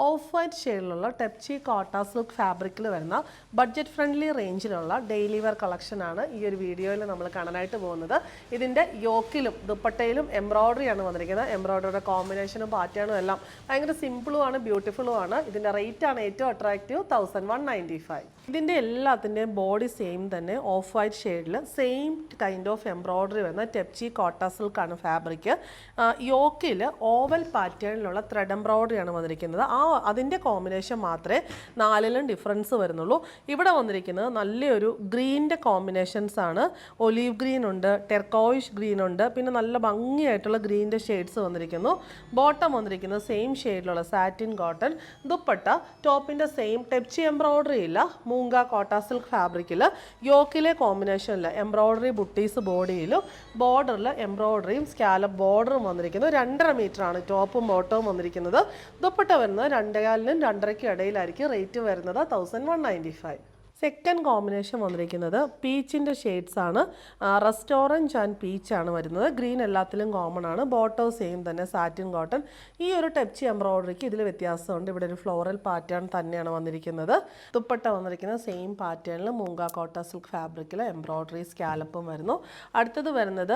Of white ഷെയ്ഡിലുള്ള tepchi കോട്ട silk ഫാബ്രിക്കിൽ വരുന്ന ബഡ്ജറ്റ് ഫ്രണ്ട്ലി റേഞ്ചിലുള്ള ഡെയിലി വെയർ കളക്ഷനാണ് ഈ ഒരു വീഡിയോയിൽ നമ്മൾ കാണാനായിട്ട് പോകുന്നത്. ഇതിൻ്റെ യോക്കിലും ദുപ്പട്ടയിലും എംബ്രോയ്ഡറിയാണ് വന്നിരിക്കുന്നത്. എംബ്രോയ്ഡറിയുടെ കോമ്പിനേഷനും പാറ്റേണും എല്ലാം ഭയങ്കര സിമ്പിളുമാണ്, ബ്യൂട്ടിഫുള്ളുമാണ്. ഇതിൻ്റെ റേറ്റാണ് ഏറ്റവും അട്രാക്റ്റീവ്, 1195. ഇതിൻ്റെ എല്ലാത്തിൻ്റെയും ബോഡി സെയിം തന്നെ, ഓഫ് വൈറ്റ് ഷെയ്ഡിൽ സെയിം കൈൻഡ് ഓഫ് എംബ്രോയ്ഡറി വരുന്ന ടെപ്ചി കോട്ട സിൽക്കാണ് ഫാബ്രിക്. യോക്കിൽ ഓവൽ പാറ്റേണിലുള്ള ത്രെഡ് എംബ്രോയ്ഡറിയാണ് വന്നിരിക്കുന്നത്. അതിൻ്റെ കോമ്പിനേഷൻ മാത്രമേ 4ലും ഡിഫറൻസ് വരുന്നുള്ളൂ. ഇവിടെ വന്നിരിക്കുന്നത് നല്ലൊരു ഗ്രീനിൻ്റെ കോമ്പിനേഷൻസ് ആണ്. ഒലീവ് ഗ്രീൻ ഉണ്ട്, ടെർക്കോയിഷ് ഗ്രീൻ ഉണ്ട്, പിന്നെ നല്ല ഭംഗിയായിട്ടുള്ള ഗ്രീനിൻ്റെ ഷെയ്ഡ്സ് വന്നിരിക്കുന്നു. ബോട്ടം വന്നിരിക്കുന്നത് സെയിം ഷെയ്ഡിലുള്ള സാറ്റിൻ കോട്ടൺ. ദുപ്പട്ട ടോപ്പിൻ്റെ സെയിം ടെപ്ചി എംബ്രോയ്ഡറി ഇല്ല, മൂങ്ക കോട്ട സിൽക്ക് ഫാബ്രിക്കിൽ യോക്കിലെ കോമ്പിനേഷനിൽ എംബ്രോയ്ഡറി ബുട്ടീസ് ബോഡിയിലും ബോർഡറിൽ എംബ്രോയ്ഡറിയും സ്കാലപ്പ് ബോർഡറും വന്നിരിക്കുന്നു. 2.5 മീറ്ററാണ് ടോപ്പും ബോട്ടവും വന്നിരിക്കുന്നത്. ദുപ്പട്ട വരുന്നത് 2.25നും 2.5ക്കും ഇടയിലായിരിക്കും. റേറ്റ് വരുന്നത് 1195. സെക്കൻഡ് കോമ്പിനേഷൻ വന്നിരിക്കുന്നത് പീച്ചിൻ്റെ ഷെയ്ഡ്സ് ആണ്. റസ്റ്റ് ഓറഞ്ച് ആൻഡ് പീച്ചാണ് വരുന്നത്. ഗ്രീൻ എല്ലാത്തിലും കോമൺ ആണ്. ബോട്ടം സെയിം തന്നെ സാറ്റിൻ കോട്ടൺ. ഈ ഒരു ടെപ്ചി എംബ്രോയ്ഡറിക്ക് ഇതിൽ വ്യത്യാസമുണ്ട്. ഇവിടെ ഒരു ഫ്ലോറൽ പാറ്റേൺ തന്നെയാണ് വന്നിരിക്കുന്നത്. ദുപ്പട്ട വന്നിരിക്കുന്നത് സെയിം പാറ്റേണിൽ മൂങ്ക കോട്ട സിൽക്ക് ഫാബ്രിക്കിൽ എംബ്രോയ്ഡറി സ്കാലപ്പും വരുന്നു. അടുത്തത് വരുന്നത്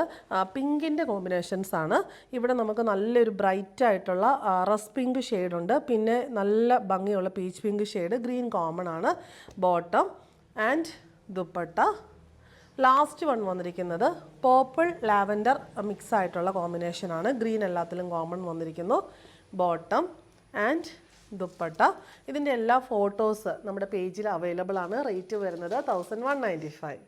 പിങ്കിൻ്റെ കോമ്പിനേഷൻസ് ആണ്. ഇവിടെ നമുക്ക് നല്ലൊരു ബ്രൈറ്റ് ആയിട്ടുള്ള റസ് പിങ്ക് ഷെയ്ഡുണ്ട്, പിന്നെ നല്ല ഭംഗിയുള്ള peach pink shade. Green common ആണ്. Bottom and dupatta. Last one വന്നിരിക്കുന്നത് പേർപ്പിൾ ലാവൻഡർ മിക്സ് ആയിട്ടുള്ള കോമ്പിനേഷനാണ്. ഗ്രീൻ എല്ലാത്തിലും കോമൺ വന്നിരിക്കുന്നു. Bottom and dupatta. ഇതിൻ്റെ എല്ലാ ഫോട്ടോസ് നമ്മുടെ പേജിൽ അവൈലബിൾ ആണ്. റേറ്റ് വരുന്നത് 1195.